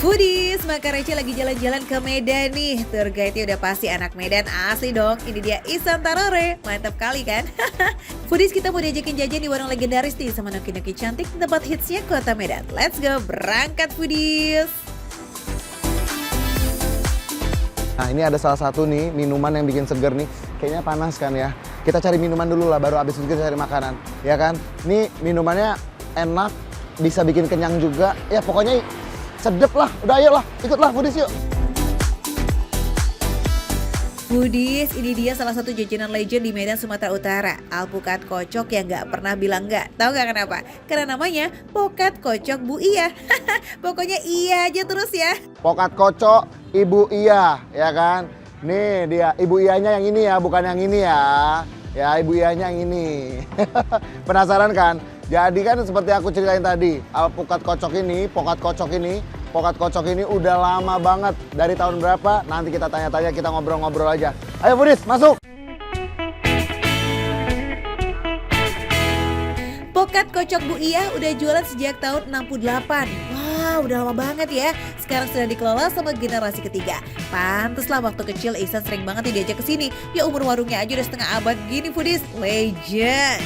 Foodies, Maka Rece lagi jalan-jalan ke Medan nih. Tour guide-nya udah pasti anak Medan asli dong. Ini dia Ihsan Tarore, mantap kali kan? Foodies, kita mau diajakin jajan di warung legendaris nih sama Noki-Noki cantik tempat hitsnya kota Medan. Let's go, berangkat Foodies! Nah, ini ada salah satu nih minuman yang bikin seger nih. Kayaknya panas kan ya. Kita cari minuman dulu lah, baru abis itu kita cari makanan. Ya kan? Ini minumannya enak, bisa bikin kenyang juga. Ya pokoknya sedep lah. Udah ayo lah, ikutlah Foodies yuk. Foodies, ini dia salah satu jajanan legend di Medan, Sumatera Utara. Alpukat kocok yang nggak pernah bilang nggak. Tahu nggak kenapa? Karena namanya Pokat Kocok Bu Iya. Pokoknya iya aja terus ya. Pokat kocok Ibu Iya, ya kan? Nih dia, Ibu Iyanya yang ini ya, bukan yang ini ya. Ya, Ibu Iyanya yang ini. Penasaran kan? Jadi kan seperti aku ceritain tadi, alpukat kocok ini, pokat kocok ini udah lama banget. Dari tahun berapa? Nanti kita tanya-tanya, kita ngobrol-ngobrol aja. Ayo Foodies, masuk! Pokat Kocok Bu Iya udah jualan sejak tahun 68. Wah, udah lama banget ya. Sekarang sudah dikelola sama generasi ketiga. Pantes lah waktu kecil Ihsan sering banget nih diajak ke sini. Ya umur warungnya aja udah setengah abad gini Foodies. Legend.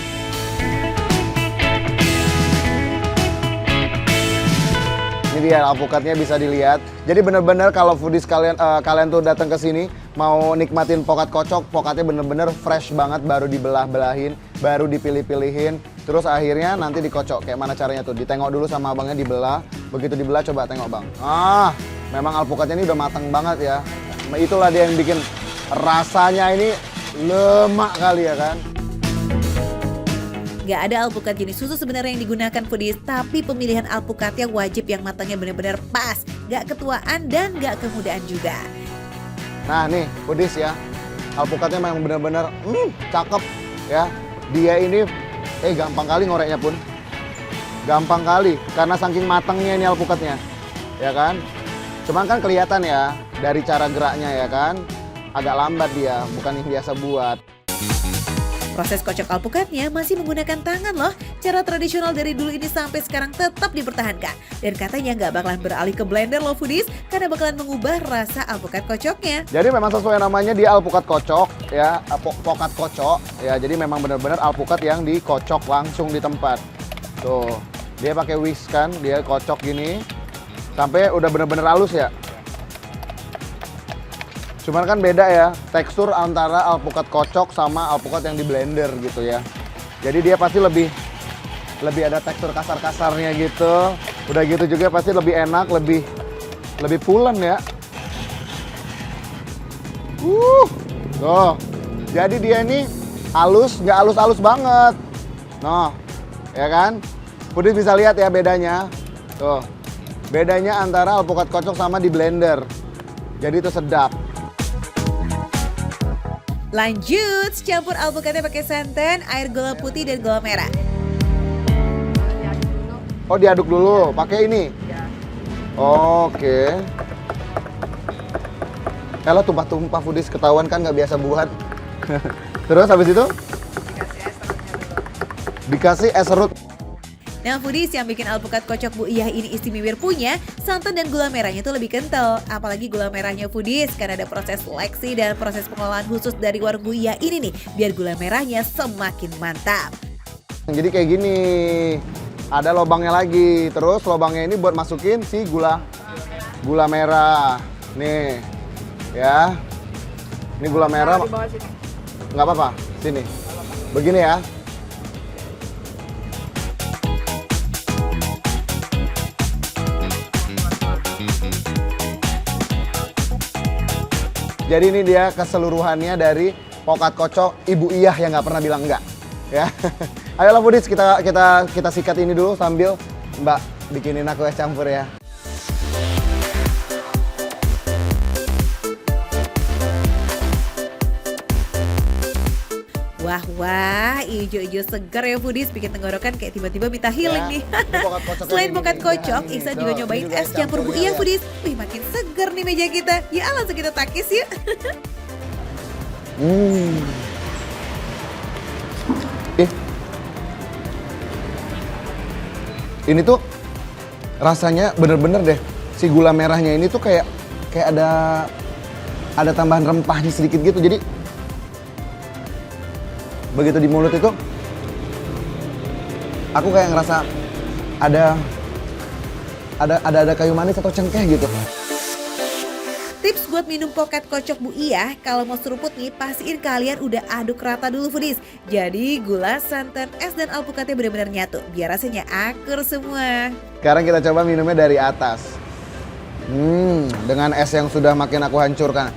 Ini dia alpukatnya bisa dilihat. Jadi bener-bener kalau Foodies kalian tuh datang ke sini mau nikmatin pokat kocok, pokatnya bener-bener fresh banget, baru dibelah-belahin, baru dipilih-pilihin, terus akhirnya nanti dikocok. Kayak mana caranya tuh? Ditengok dulu sama abangnya, dibelah. Begitu dibelah coba tengok bang. Ah, memang alpukatnya ini udah matang banget ya. Itulah dia yang bikin rasanya ini lemak kali ya kan. Gak ada alpukat jenis susu sebenarnya yang digunakan Foodies, tapi pemilihan alpukatnya wajib yang matangnya benar-benar pas, gak ketuaan dan gak kemudaan juga. Nah nih Foodies ya, alpukatnya memang benar-benar cakep ya. Dia ini gampang kali ngoreknya pun, gampang kali karena saking matangnya ini alpukatnya, ya kan. Cuman kan kelihatan ya dari cara geraknya ya kan, agak lambat dia, bukan yang biasa buat. Proses kocok alpukatnya masih menggunakan tangan loh. Cara tradisional dari dulu ini sampai sekarang tetap dipertahankan. Dan katanya nggak bakalan beralih ke blender loh Foodies, karena bakalan mengubah rasa alpukat kocoknya. Jadi memang sesuai namanya dia alpukat kocok ya, pokat kocok ya. Jadi memang benar-benar alpukat yang dikocok langsung di tempat. Tuh, dia pakai whisk kan, dia kocok gini sampai udah benar-benar halus ya. Cuman kan beda ya tekstur antara alpukat kocok sama alpukat yang di blender gitu ya. Jadi dia pasti lebih ada tekstur kasar-kasarnya gitu. Udah gitu juga pasti lebih enak, lebih pulen ya. Tuh. Jadi dia ini halus, nggak halus-halus banget. Noh, ya kan? Foodies bisa lihat ya bedanya. Tuh. Bedanya antara alpukat kocok sama di blender. Jadi itu sedap. Lanjut, campur alpukatnya pakai santan, air gula putih dan gula merah. Oh diaduk dulu, pakai ini? Oke. Kalau tumpah-tumpah Foodies ketahuan kan nggak biasa buat. Terus habis itu? Dikasih es serut. Nah Foodies, yang bikin alpukat kocok Bu Iya ini istimewa punya, santan dan gula merahnya tuh lebih kental. Apalagi gula merahnya Foodies, karena ada proses seleksi dan proses pengolahan khusus dari warung Bu Iya ini nih, biar gula merahnya semakin mantap. Jadi kayak gini, ada lobangnya lagi. Terus lobangnya ini buat masukin si gula merah. Nih, ya. Ini gula merah. Nggak apa-apa, sini. Begini ya. Jadi ini dia keseluruhannya dari pokat kocok Ibu Iya yang nggak pernah bilang enggak. Ya. Ayolah Foodies, kita sikat ini dulu sambil Mbak bikinin aku es campur ya. Wah, ijo-ijo segar ya Foodies, bikin tenggorokan kayak tiba-tiba minta healing nih. Selain pokat kocok, Ihsan juga nyobain es campur Bu Iya Foodies. Wih, makin segar nih meja kita. Ya langsung kita takis yuk. Ini tuh rasanya bener-bener deh si gula merahnya ini tuh kayak ada tambahan rempahnya sedikit gitu. Jadi begitu di mulut itu aku kayak ngerasa ada kayu manis atau cengkeh gitu. Tips buat minum pokat kocok Bu Iya, kalau mau seruput nih, pastiin kalian udah aduk rata dulu foodies. Jadi gula, santan, es, dan alpukatnya benar-benar nyatu, biar rasanya akur semua. Sekarang kita coba minumnya dari atas. Dengan es yang sudah makin aku hancurkan.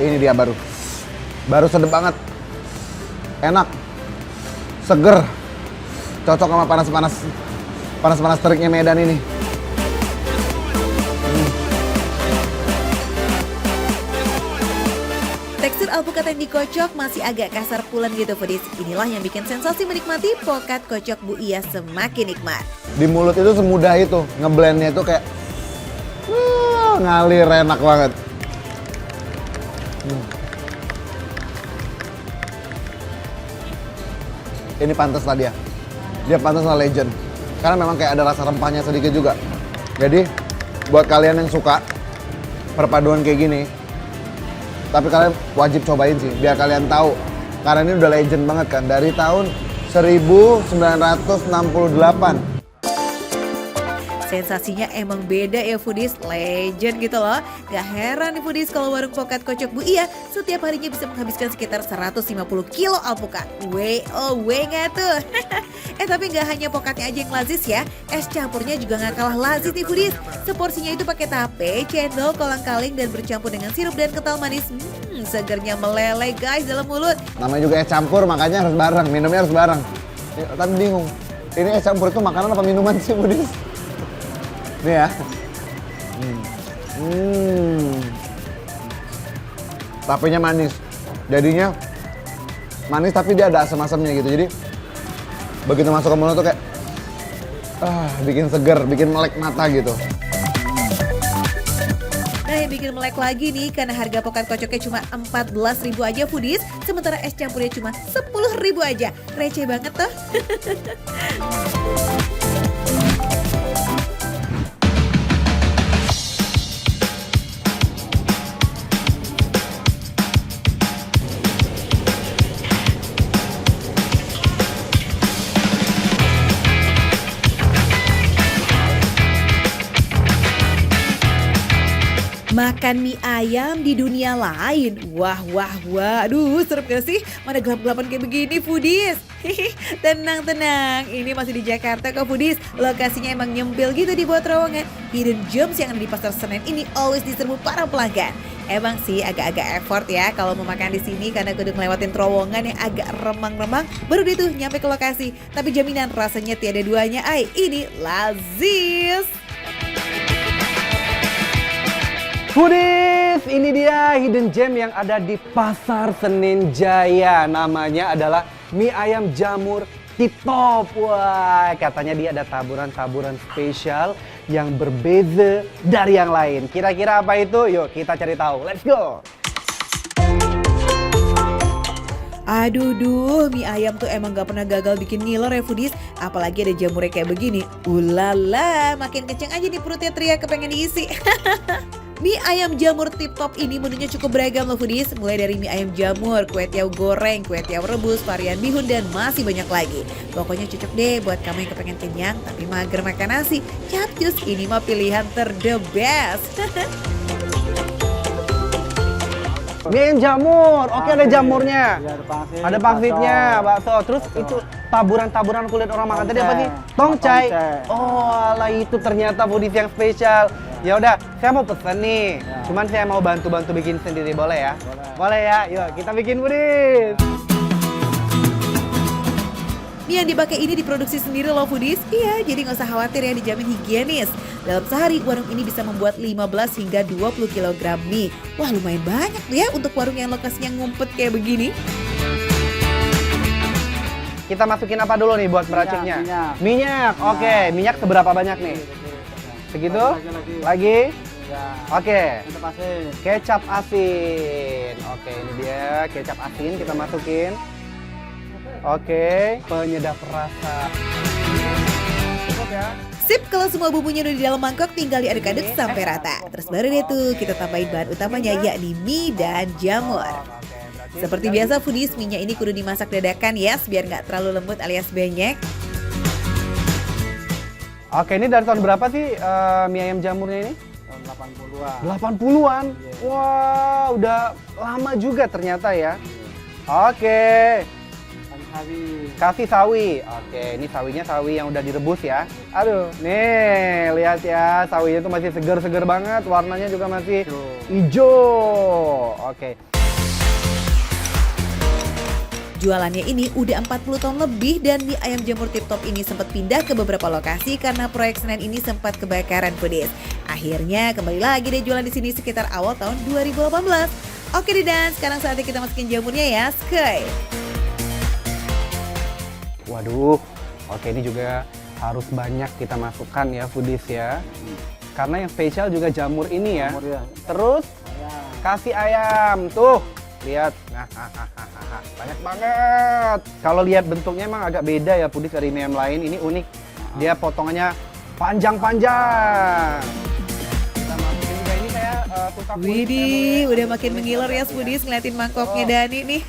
Ini dia baru sedap banget. Enak, seger, cocok sama panas-panas teriknya Medan ini. Tekstur alpukat yang dikocok masih agak kasar pulen gitu foodies. Inilah yang bikin sensasi menikmati pokat kocok Bu Iya semakin nikmat. Di mulut itu semudah itu, ngeblendnya itu kayak ngalir, enak banget. Ini pantas lah dia pantas lah legend. Karena memang kayak ada rasa rempahnya sedikit juga. Jadi buat kalian yang suka perpaduan kayak gini, tapi kalian wajib cobain sih, biar kalian tahu. Karena ini udah legend banget kan, dari tahun 1968. Sensasinya emang beda ya foodies, legend gitu loh. Gak heran nih foodies kalau warung pokat kocok Bu Iya setiap harinya bisa menghabiskan sekitar 150 kilo alpukat. Nggak tuh? Tapi gak hanya pokatnya aja yang lazis ya, es campurnya juga gak kalah lazis nih foodies. Seporsinya itu pakai tape, cendol, kolang-kaling, dan bercampur dengan sirup dan kental manis. Segernya meleleh guys dalam mulut. Namanya juga es campur, makanya harus bareng, minumnya harus bareng. Tapi bingung, ini es campur itu makanan apa minuman sih foodies? Nih ya. Tapenya manis. Jadinya manis tapi dia ada asam-asamnya gitu. Jadi begitu masuk ke mulut tuh kayak bikin seger, bikin melek mata gitu. Nah, yang bikin melek lagi nih karena harga pokat kocoknya cuma 14.000 aja foodies, sementara es campurnya cuma 10.000 aja. Receh banget tuh. Makan mie ayam di dunia lain. Wah, aduh serem gak sih? Mana gelap-gelapan kayak begini foodies? Tenang, ini masih di Jakarta kok foodies. Lokasinya emang nyempil gitu di bawah terowongan. Hidden Gems yang ada di Pasar Senen ini always diserbu para pelanggan. Emang sih agak-agak effort ya kalau mau makan di sini karena kudu ngelewatin terowongan yang agak remang-remang baru deh tuh nyampe ke lokasi. Tapi jaminan rasanya tiada duanya, ini lazis. Foodies, ini dia hidden gem yang ada di Pasar Senen Jaya. Namanya adalah mie ayam jamur tip top. Wah, katanya dia ada taburan-taburan spesial yang berbeza dari yang lain. Kira-kira apa itu? Yuk kita cari tahu. Let's go! Aduh, mie ayam tuh emang gak pernah gagal bikin ngiler ya foodies. Apalagi ada jamurnya kayak begini. Ulala, makin kenceng aja nih perutnya teriak kepengen diisi. Mie ayam jamur tip top ini menunya cukup beragam loh foodies. Mulai dari mie ayam jamur, kue tiaw goreng, kue tiaw rebus, varian bihun, dan masih banyak lagi. Pokoknya cocok deh buat kamu yang kepengen kenyang tapi mager makan nasi. Capcus, ini mah pilihan the best. Mie ayam jamur, oke ada jamurnya. Ya, ada pangsitnya, bakso. Terus itu taburan-taburan kulit orang makan tadi apa sih? Tongcai. Oh, alah itu ternyata foodies yang spesial. Ya udah, saya mau pesen nih. Cuman saya mau bantu-bantu bikin sendiri, boleh ya? Boleh ya. Yuk, kita bikin foodies. Mie yang dipakai ini diproduksi sendiri loh foodies. Iya, jadi nggak usah khawatir ya, dijamin higienis. Dalam sehari, warung ini bisa membuat 15 hingga 20 kg mie. Wah, lumayan banyak tuh ya untuk warung yang lokasinya ngumpet kayak begini. Kita masukin apa dulu nih buat meraciknya? Minyak. Oke, minyak seberapa banyak nih? Segitu? Lagi? Ya. Oke. Kita asin. Kecap asin. Oke, ini dia kecap asin kita masukin. Oke, penyedap rasa. Cukup ya. Sip, kalau semua bumbunya udah di dalam mangkok, tinggal diaduk-aduk sampai rata. Terus baru deh tuh kita tambahin bahan utamanya, yakni mie dan jamur. Seperti biasa foodies, mie-nya ini kudu dimasak dadakan ya, biar nggak terlalu lembut alias benyek. Oke, ini dari tahun berapa sih mie ayam jamurnya ini? Tahun 80-an. 80-an? Wah, udah lama juga ternyata ya. Oke. Kasih sawi. Oke, ini sawinya sawi yang udah direbus ya. Aduh, nih lihat ya, sawinya tuh masih seger-seger banget, warnanya juga masih hijau. Oke. Jualannya ini udah 40 tahun lebih dan mie ayam jamur Tip Top ini sempat pindah ke beberapa lokasi karena proyek Senen ini sempat kebakaran foodies. Akhirnya kembali lagi deh jualan di sini sekitar awal tahun 2018. Oke deh dan sekarang saatnya kita masukin jamurnya ya, Sky. Waduh, oke ini juga harus banyak kita masukkan ya foodies ya. Karena yang spesial juga jamur ini ya. Jamur ya. Terus kasih ayam tuh, lihat. Banyak banget. Kalau lihat bentuknya emang agak beda ya foodies dari mie ayam lain. Ini unik. Dia potongannya panjang-panjang. Kita masukin juga ini kayak tukang kulit. Widih, udah makin mengiler ya foodies ngeliatin mangkoknya Dani nih.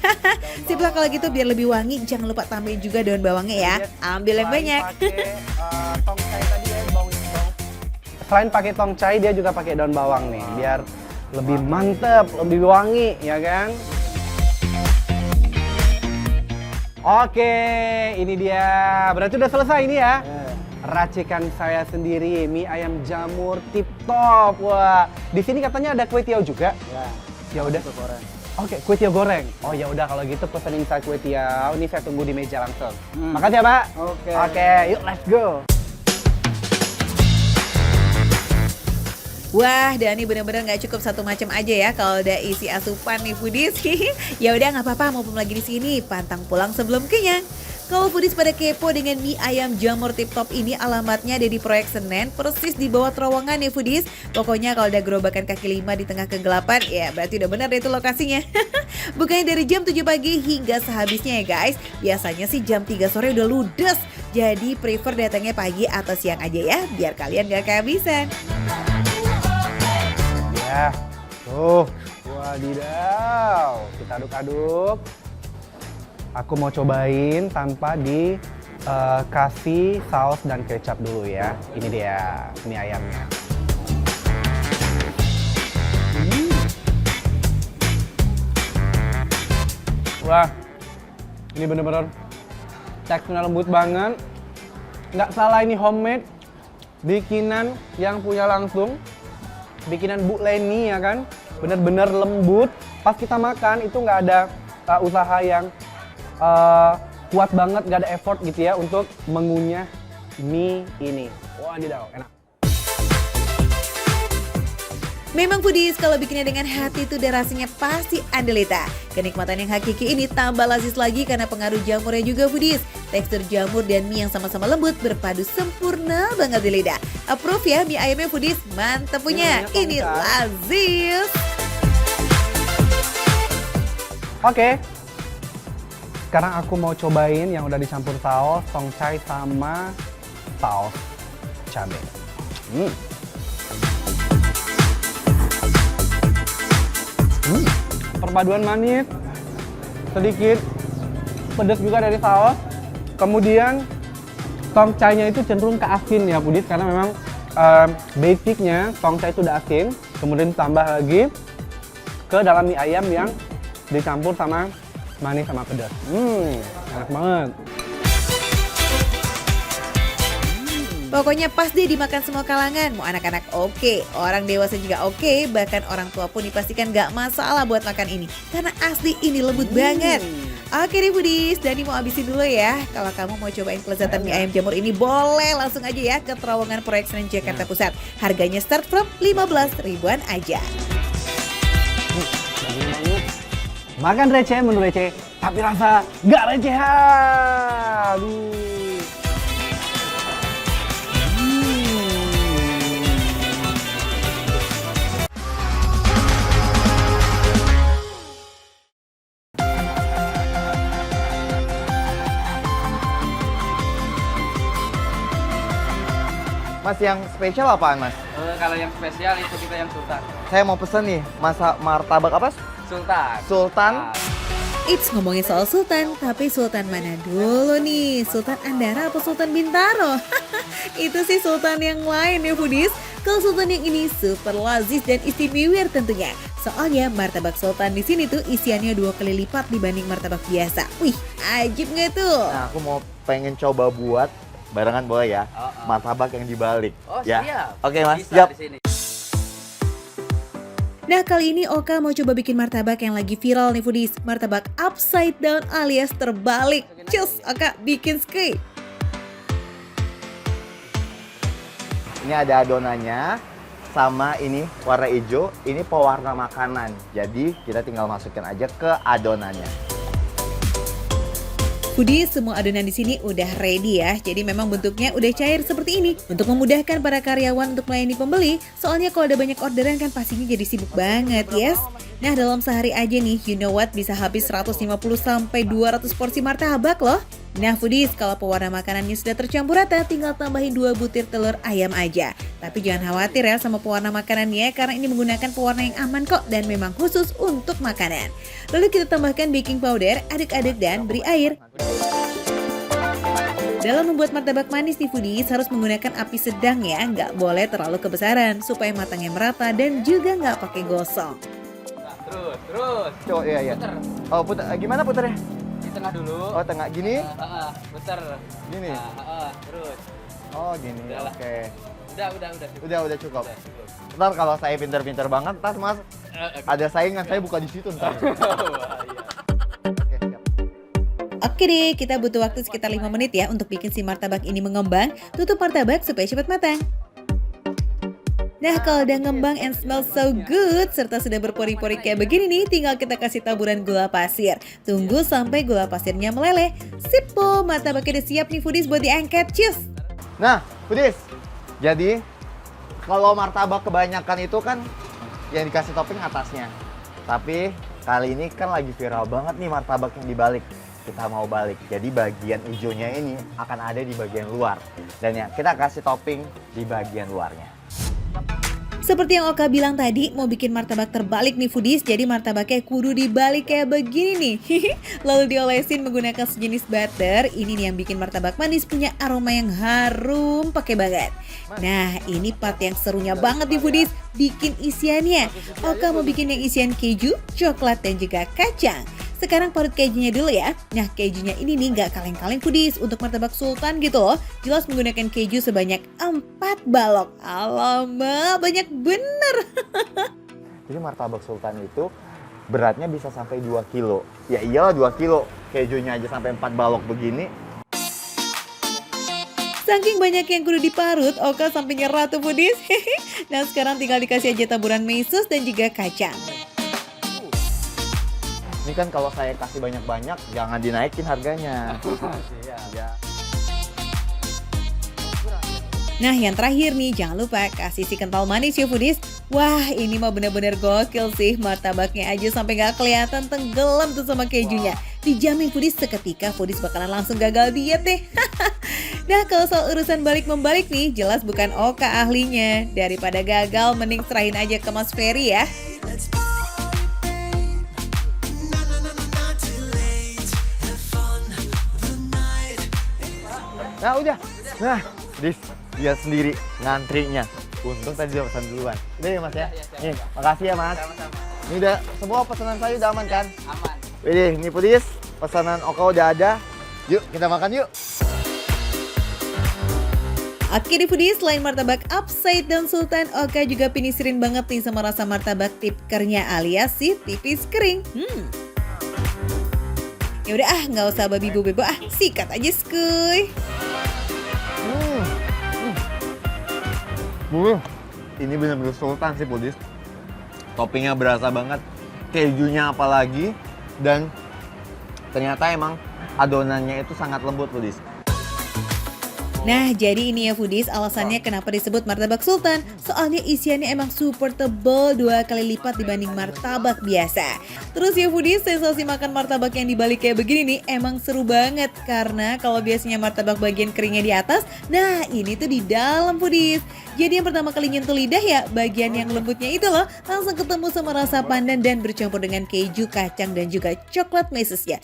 Sip lah kalau gitu biar lebih wangi, jangan lupa tambahin juga daun bawangnya ya. Ambil yang banyak. Tongcai tadi ya, bawang. Selain pakai tongcai, dia juga pakai daun bawang nih, biar lebih mantep, lebih wangi, ya kan? Oke, ini dia. Berarti udah selesai ini ya? Racikan saya sendiri, mie ayam jamur Tip Top. Wah, di sini katanya ada kue tiaw juga. Ya udah. Oke, kue tiaw goreng. Oh ya udah kalau gitu pesenin saya kue tiaw. Ini saya tunggu di meja langsung. Makasih ya, Pak. Oke, yuk let's go. Wah, Dani bener-bener nggak cukup satu macam aja ya kalau udah isi asupan nih foodies. Ya udah nggak apa-apa, mumpung lagi di sini, pantang pulang sebelum kenyang. Kalau foodies pada kepo dengan mie ayam jamur Tip Top ini, alamatnya ada di proyek Senen, persis di bawah terowongan ya foodies. Pokoknya kalau udah gerobakan kaki 5 di tengah kegelapan, ya berarti udah benar deh itu lokasinya. Bukanya dari jam 7 pagi hingga sehabisnya ya guys. Biasanya sih jam 3 sore udah ludes. Jadi prefer datangnya pagi atau siang aja ya, biar kalian gak kehabisan. Ya, tuh, wadidaw. Kita aduk-aduk. Aku mau cobain tanpa dikasih saus dan kecap dulu ya. Ini dia mie ayamnya. Wah, ini bener-bener teksturnya lembut banget. Nggak salah ini homemade, bikinan yang punya langsung. Bikinan Bu Leni ya kan, bener-bener lembut. Pas kita makan itu nggak ada usaha yang kuat banget, nggak ada effort gitu ya untuk mengunyah mie ini. Wadidaw, enak. Memang foodies kalau bikinnya dengan hati itu udah rasanya pasti andelita. Kenikmatan yang hakiki ini tambah lazis lagi karena pengaruh jamurnya juga foodies. Tekstur jamur dan mie yang sama-sama lembut berpadu sempurna banget di lidah. Approve ya mie ayamnya foodies, mantap punya. Ini lazis. Oke. Sekarang aku mau cobain yang udah dicampur saus, tongcai sama saus cabai. Perpaduan manis, sedikit pedas juga dari saus. Kemudian tongcainya itu cenderung ke asin ya foodies, karena memang basicnya tongcai itu udah asin. Kemudian tambah lagi ke dalam mie ayam yang dicampur sama manis sama pedas. Enak banget. Pokoknya pas deh dimakan semua kalangan, mau anak-anak oke, orang dewasa juga oke, bahkan orang tua pun dipastikan gak masalah buat makan ini. Karena asli ini lembut banget. Oke deh foodies, Dani mau habisin dulu ya. Kalau kamu mau cobain kelezatan mie ayam jamur ini, boleh langsung aja ya ke terowongan proyek Senen Jakarta Pusat. Harganya start from 15 ribuan aja. Makan receh menurut receh, tapi rasa gak recehan. Mas, yang spesial apaan, Mas? Kalau yang spesial itu kita yang sultan. Saya mau pesen nih, martabak apa? Sultan. Sultan. It's ngomongin soal Sultan, tapi Sultan mana dulu nih? Sultan Andara apa Sultan Bintaro? Itu sih Sultan yang lain ya foodies. Kalau Sultan yang ini super lazis dan istimewa tentunya. Soalnya martabak Sultan di sini tuh isiannya 2 kali lipat dibanding martabak biasa. Wih, ajib nggak tuh? Nah, aku pengen coba buat barengan boleh ya? Martabak yang dibalik. Oh, ya. siap. Oke, Mas. Bisa Siap. di sini. Nah, kali ini Oka mau coba bikin martabak yang lagi viral nih foodies. Martabak upside down alias terbalik. Cus, Oka bikin skate. Ini ada adonannya, sama ini warna hijau, ini pewarna makanan. Jadi kita tinggal masukin aja ke adonannya. Foodies, semua adonan di sini udah ready ya. Jadi memang bentuknya udah cair seperti ini. Untuk memudahkan para karyawan untuk melayani pembeli, soalnya kalau ada banyak orderan kan pastinya jadi sibuk banget, yes. Nah, dalam sehari aja nih, you know what, bisa habis 150 sampai 200 porsi martabak loh. Nah, foodies, kalau pewarna makanannya sudah tercampur rata, tinggal tambahin 2 butir telur ayam aja. Tapi jangan khawatir ya sama pewarna makanannya, karena ini menggunakan pewarna yang aman kok dan memang khusus untuk makanan. Lalu kita tambahkan baking powder, aduk-aduk dan beri air. Dalam membuat martabak manis nih foodies, harus menggunakan api sedang ya, nggak boleh terlalu kebesaran supaya matangnya merata dan juga nggak pakai gosong. Nah, terus. Coba, iya. Puter. Oh, gimana puternya? Di tengah dulu. Oh, tengah gini? Puter. Gini? Terus. Oh, gini. Udah lah. Oke. Udah Cukup. Udah cukup. Ntar kalau saya pinter-pinter banget, ntar Mas ada saingan, saya buka di situ ntar. Wah, iya. Oke, siap. Oke deh, kita butuh waktu sekitar 5 menit ya untuk bikin si martabak ini mengembang. Tutup martabak supaya cepat matang. Nah, kalau udah ngembang and smell so good, serta sudah berpori-pori kayak begini nih, tinggal kita kasih taburan gula pasir. Tunggu sampai gula pasirnya meleleh. Sip po, martabaknya udah siap nih foodies buat diangkat. Cheers! Nah, foodies. Jadi, kalau martabak kebanyakan itu kan yang dikasih topping atasnya. Tapi kali ini kan lagi viral banget nih martabak yang dibalik. Kita mau balik. Jadi bagian hijaunya ini akan ada di bagian luar. Dan ya, kita kasih topping di bagian luarnya. Seperti yang Oka bilang tadi, mau bikin martabak terbalik nih foodies, jadi martabaknya kudu dibalik kayak begini nih. Lalu diolesin menggunakan sejenis butter. Ini nih yang bikin martabak manis punya aroma yang harum pakai banget. Nah, ini part yang serunya banget nih foodies, bikin isiannya. Oka mau bikin yang isian keju, coklat, dan juga kacang. Sekarang parut kejunya dulu ya. Nah, kejunya ini nih nggak kaleng-kaleng foodies untuk martabak sultan gitu loh. Jelas menggunakan keju sebanyak 4 balok. Alamak, banyak bener. Jadi martabak sultan itu beratnya bisa sampai 2 kilo. Ya iyalah 2 kilo. Kejunya aja sampai 4 balok begini. Saking banyak yang kudu diparut, Oka sampai nyerah tuh foodies. Nah, sekarang tinggal dikasih aja taburan mesus dan juga kacang. Ini kan kalau saya kasih banyak-banyak, jangan dinaikin harganya. Ya. Nah, yang terakhir nih, jangan lupa kasih si kental manis ya foodies. Wah, ini mah bener-bener gokil sih. Martabaknya aja sampai nggak kelihatan tenggelam tuh sama kejunya. Dijamin foodies seketika foodies bakalan langsung gagal diet deh. Nah, kalau soal urusan balik-membalik nih, jelas bukan Oka ahlinya. Daripada gagal, mending serahin aja ke Mas Ferry ya. Nah udah, nah dia sendiri ngantrinya. Untung tadi udah pesan duluan. Udah ya Mas ya? Nih, makasih ya Mas. Sama-sama. Ini udah, semua pesanan saya udah aman kan? Aman. Widih, ini foodies, pesanan Oka udah ada. Yuk, kita makan yuk. Oke deh foodies, selain martabak upside down sultan, Oka juga pinisirin banget nih sama rasa martabak tipkernya alias si tipis kering. Ya udah nggak usah babi bu bebo sikat aja skuy. Ini bener-bener sultan sih foodies. Toppingnya berasa banget, kejunya apalagi, dan ternyata emang adonannya itu sangat lembut foodies. Nah, jadi ini ya foodies alasannya kenapa disebut martabak sultan. Soalnya isiannya emang super tebal 2 kali lipat dibanding martabak biasa. Terus ya foodies, sensasi makan martabak yang dibalik kayak begini nih emang seru banget. Karena kalau biasanya martabak bagian keringnya di atas, nah ini tuh di dalam foodies. Jadi yang pertama kali nyentuh lidah ya, bagian yang lembutnya itu loh, langsung ketemu sama rasa pandan dan bercampur dengan keju, kacang, dan juga coklat mesesnya.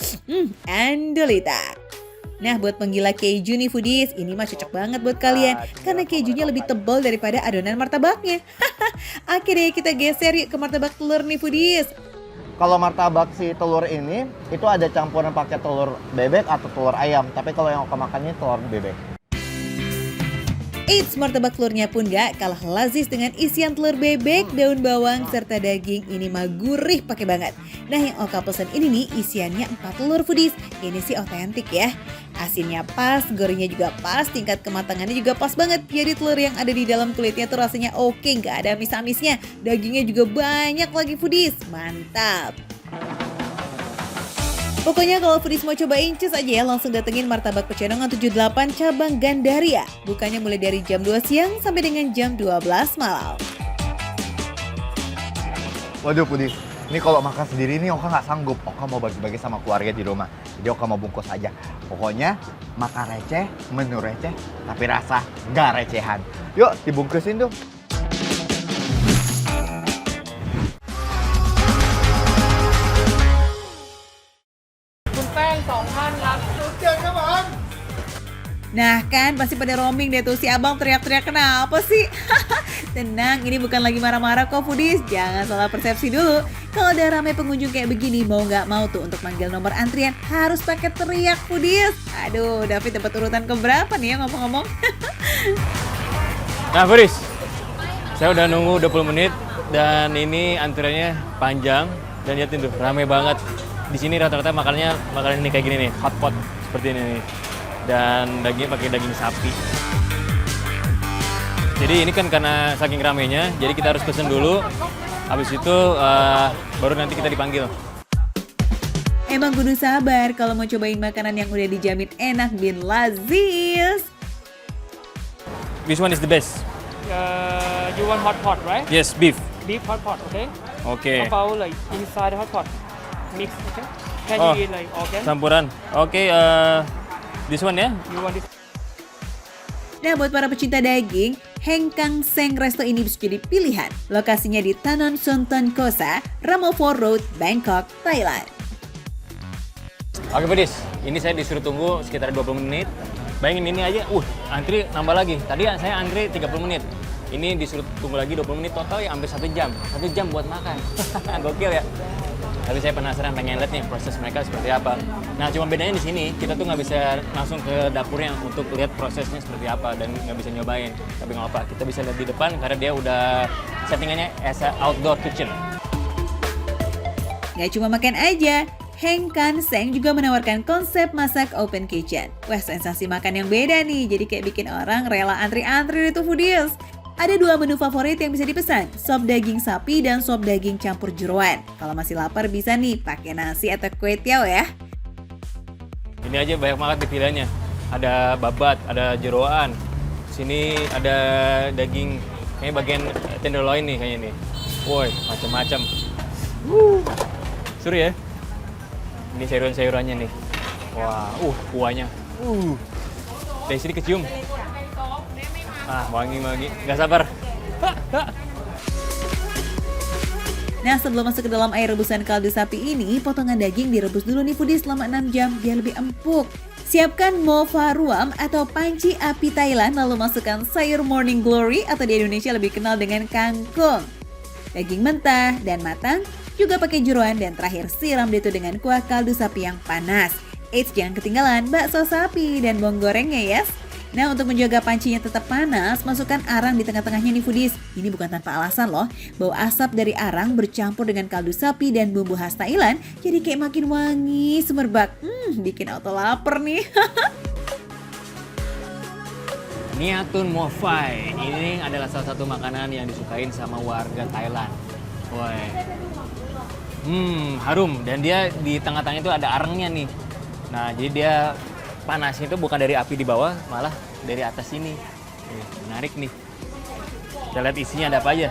Andalita. Nah, buat penggila keju nih foodies, ini mah cocok banget buat kalian karena kejunya lebih tebal daripada adonan martabaknya. Akhirnya kita geser yuk ke martabak telur nih foodies. Kalau martabak si telur ini, itu ada campuran pakai telur bebek atau telur ayam. Tapi kalau yang aku makan ini telur bebek. Eits, martabak telurnya pun gak kalah lazis dengan isian telur bebek, daun bawang, serta daging. Ini mah gurih pakai banget. Nah, yang Oka pesen ini nih isiannya 4 telur foodies. Ini sih otentik ya. Asinnya pas, gorengnya juga pas, tingkat kematangannya juga pas banget. Jadi telur yang ada di dalam kulitnya tuh rasanya oke, gak ada amis-amisnya. Dagingnya juga banyak lagi foodies. Mantap. Pokoknya kalau foodies mau cobain, cus aja ya, langsung datengin Martabak Pecenongan 78 cabang Gandaria. Bukannya mulai dari jam 2 siang sampai dengan jam 12 malam. Waduh foodies, ini kalau makan sendiri nih Oka nggak sanggup. Oka mau bagi-bagi sama keluarga di rumah. Jadi Oka mau bungkus aja. Pokoknya makan receh, menu receh, tapi rasa nggak recehan. Yuk dibungkusin tuh. Nah kan pasti pada roaming deh tuh si abang teriak-teriak kenapa sih? Tenang, ini bukan lagi marah-marah kok foodies. Jangan salah persepsi dulu. Kalau udah ramai pengunjung kayak begini, mau nggak mau tuh untuk manggil nomor antrian harus pakai teriak foodies. Aduh, David dapat urutan keberapa nih ya ngomong-ngomong? Nah, Boris, saya udah nunggu 20 menit dan ini antriannya panjang dan lihatin tuh, rame banget. Di sini rata-rata makannya makanan ini kayak gini nih, hot pot seperti ini nih. Dan dagingnya pakai daging sapi. Jadi ini kan karena saking ramenya, jadi kita harus pesen dulu. Habis itu baru nanti kita dipanggil. Emang kudu sabar kalau mau cobain makanan yang udah dijamin enak bin lazis. This one is the best. You want hot pot, right? Yes, beef. Beef hot pot, okay? Okay. How about like inside the hot pot? Mix, okay? Can Oh, you eat like organ? Campuran. Oke, this one ya. You want this? Nah, buat para pecinta daging, Heng Kang Seng Resto ini bisa jadi pilihan. Lokasinya di Tanon Sonton Kosa, Ramovo Road, Bangkok, Thailand. Oke, Pedis. Ini saya disuruh tunggu sekitar 20 menit. Bayangin ini aja, antri nambah lagi. Tadi saya antri 30 menit. Ini disuruh tunggu lagi 20 menit, total ya hampir 1 jam. 1 jam buat makan. Gokil ya. Tapi saya penasaran pengen lihat nih proses mereka seperti apa. Nah, cuma bedanya di sini kita tuh nggak bisa langsung ke dapurnya untuk lihat prosesnya seperti apa dan nggak bisa nyobain. Tapi nggak apa, kita bisa lihat di depan karena dia udah settingannya as a outdoor kitchen. Nggak cuma makan aja, Heng Kang Seng juga menawarkan konsep masak open kitchen. Wah, sensasi makan yang beda nih, jadi kayak bikin orang rela antri-antri itu foodies. Ada 2 menu favorit yang bisa dipesan, sop daging sapi dan sop daging campur jeroan. Kalau masih lapar bisa nih pakai nasi atau kue tiaw ya. Ini aja banyak banget di pilihannya. Ada babat, ada jeroan. Sini ada daging, kayaknya bagian tenderloin nih kayaknya nih. Woi, macam-macam. Seru ya. Ini sayuran-sayurannya nih. Wah, kuahnya. Dari sini kecium. Wangi-wangi. Nggak sabar. Nah, sebelum masuk ke dalam air rebusan kaldu sapi ini, potongan daging direbus dulu nih foodies selama 6 jam biar lebih empuk. Siapkan mo pha ruam atau panci api Thailand, lalu masukkan sayur morning glory atau di Indonesia lebih kenal dengan kangkung. Daging mentah dan matang, juga pakai jeroan dan terakhir siram itu dengan kuah kaldu sapi yang panas. Eits, jangan ketinggalan bakso sapi dan bawang gorengnya ya. Nah, untuk menjaga pancinya tetap panas, masukkan arang di tengah-tengahnya nih foodies. Ini bukan tanpa alasan loh. Bau asap dari arang bercampur dengan kaldu sapi dan bumbu khas Thailand, jadi kayak makin wangi, semerbak. Bikin auto lapar nih. Niatun Mo Phai. Ini adalah salah satu makanan yang disukain sama warga Thailand. Woi. Harum. Dan dia di tengah-tengahnya itu ada arangnya nih. Nah, jadi dia panasnya itu bukan dari api di bawah, malah dari atas ini. Menarik nih. Kita lihat isinya ada apa aja.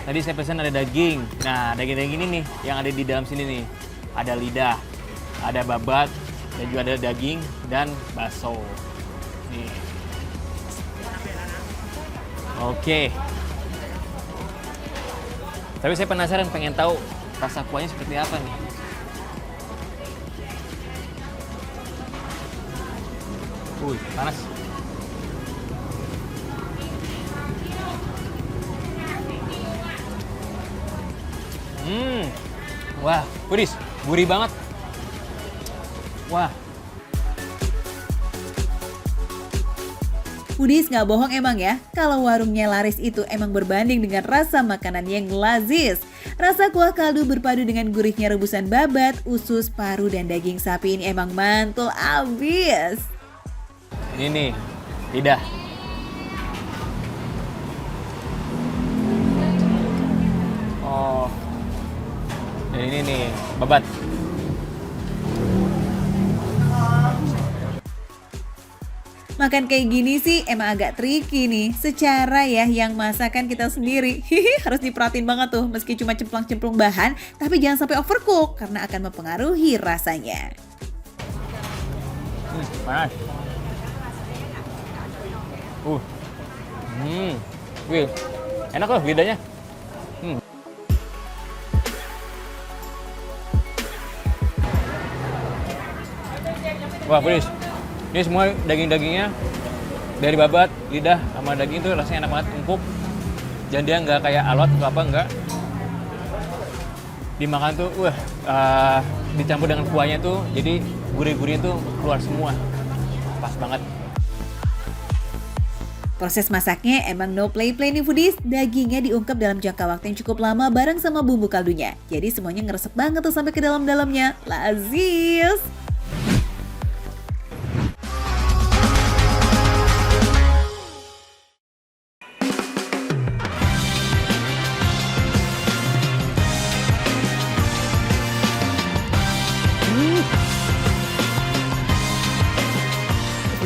Tadi saya pesan ada daging. Nah, daging-daging ini nih yang ada di dalam sini nih. Ada lidah, ada babat, dan juga ada daging dan bakso. Nih. Oke. Tapi saya penasaran, pengen tahu rasa kuahnya seperti apa nih. Panas. Wah, pedis, gurih banget. Wah. Foodies nggak bohong emang ya, kalau warungnya laris itu emang berbanding dengan rasa makanan yang lazis. Rasa kuah kaldu berpadu dengan gurihnya rebusan babat, usus, paru, dan daging sapi ini emang mantul abis. Ini nih, lidah. Oh. Dan ini nih, babat. Makan kayak gini sih emang agak tricky nih. Secara ya yang masakan kita sendiri. Harus diperhatiin banget tuh meski cuma cemplang-cemplung bahan. Tapi jangan sampai overcook karena akan mempengaruhi rasanya. Panas. Wih, enak loh lidahnya. Wah, pedis. Ini semua daging-dagingnya dari babat, lidah, sama daging tuh rasanya enak banget, empuk. Dan dia nggak kayak alot atau apa, nggak. Dimakan tuh, dicampur dengan kuahnya tuh, jadi gurih-gurihnya tuh keluar semua. Pas banget. Proses masaknya emang no play-play nih foodies. Dagingnya diungkep dalam jangka waktu yang cukup lama bareng sama bumbu kaldunya. Jadi semuanya ngeresep banget tuh sampai ke dalam-dalamnya. Lazis!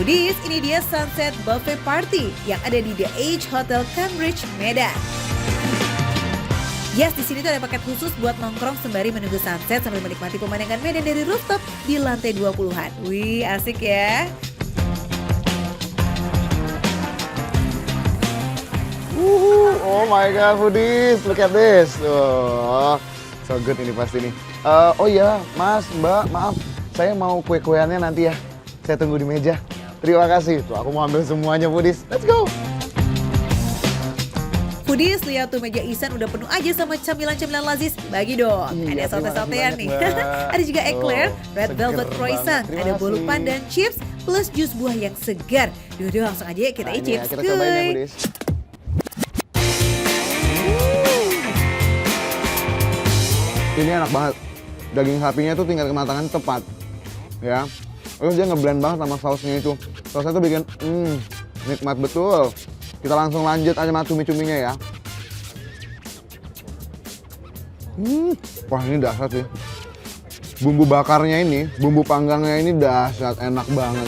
Foodies, ini dia Sunset Buffet Party yang ada di The Age Hotel Cambridge, Medan. Yes, di sini tuh ada paket khusus buat nongkrong sembari menunggu sunset sambil menikmati pemandangan Medan dari rooftop di lantai 20-an. Wih, asik ya. Oh my god, foodies, look at this. Oh, so good ini pasti nih. Oh iya, Mas, Mbak, maaf. Saya mau kue-kueannya nanti ya. Saya tunggu di meja. Terima kasih. Tuh, aku mau ambil semuanya, foodies. Let's go. Foodies, lihat tuh meja Ihsan udah penuh aja sama camilan-camilan lazis. Bagi dong. Iya, Ada saute-sautean nih. terima kasih banyak, Mbak. Ada juga eclair, red seger velvet banget. croissant, Terima ada bolu kasih. pandan chips, plus jus buah yang segar. Duh, langsung aja kita Nah, ini icip. ya, kita cobain ya, Kuy. foodies. Ini enak banget. Daging sapinya tuh tingkat kematangan tepat. Ya. Terus dia ngeblend banget sama sausnya itu. Sausnya tuh bikin nikmat betul. Kita langsung lanjut aja sama cumi-cuminya ya. Wah, ini dahsyat sih. Bumbu bakarnya ini, bumbu panggangnya ini dahsyat, enak banget.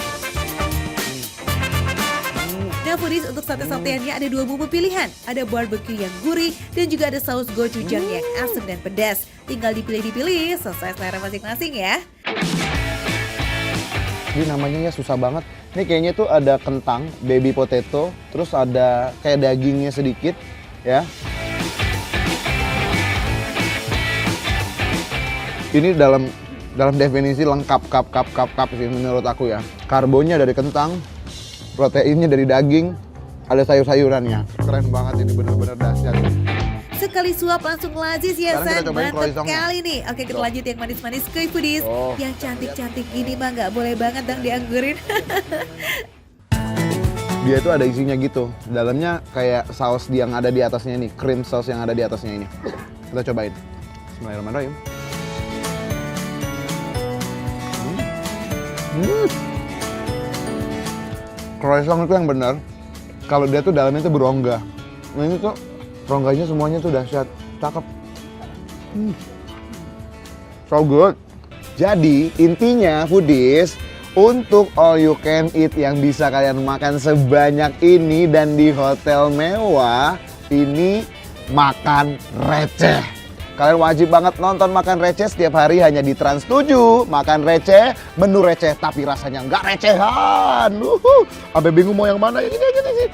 Nah foodies, untuk sate-sateannya ada 2 bumbu pilihan. Ada barbecue yang gurih dan juga ada saus gochujang yang asam dan pedas. Tinggal dipilih-dipilih sesuai selera masing-masing ya. Ini namanya ya susah banget. Ini kayaknya tuh ada kentang, baby potato, terus ada kayak dagingnya sedikit, ya. Ini dalam definisi lengkap kap sih menurut aku ya. Karbonnya dari kentang, proteinnya dari daging, ada sayur-sayurannya. Keren banget ini, bener-bener dahsyat. Sekali suap langsung lazis ya Sekarang kita San, cobain mantep croissantnya. kali nih. Oke kita Tuh. lanjut yang manis-manis ke foodies. Oh. Yang cantik-cantik gini mah nggak boleh banget dong dianggurin. Dia itu ada isinya gitu. Dalamnya kayak saus yang ada di atasnya ini, cream sauce yang ada di atasnya ini. Kita cobain. Bismillahirrahmanirrahim. Croissant itu yang benar. Kalau dia tuh dalamnya tuh berongga. Nah ini tuh rongganya semuanya tuh dahsyat, cakep. So good. Jadi intinya foodies, Untuk all you can eat yang bisa kalian makan sebanyak ini dan di hotel mewah, ini makan receh. Kalian wajib banget nonton Makan Receh setiap hari hanya di Trans 7. Makan Receh, menu receh tapi rasanya nggak recehan. Abe bingung mau yang mana, yang ini aja sih.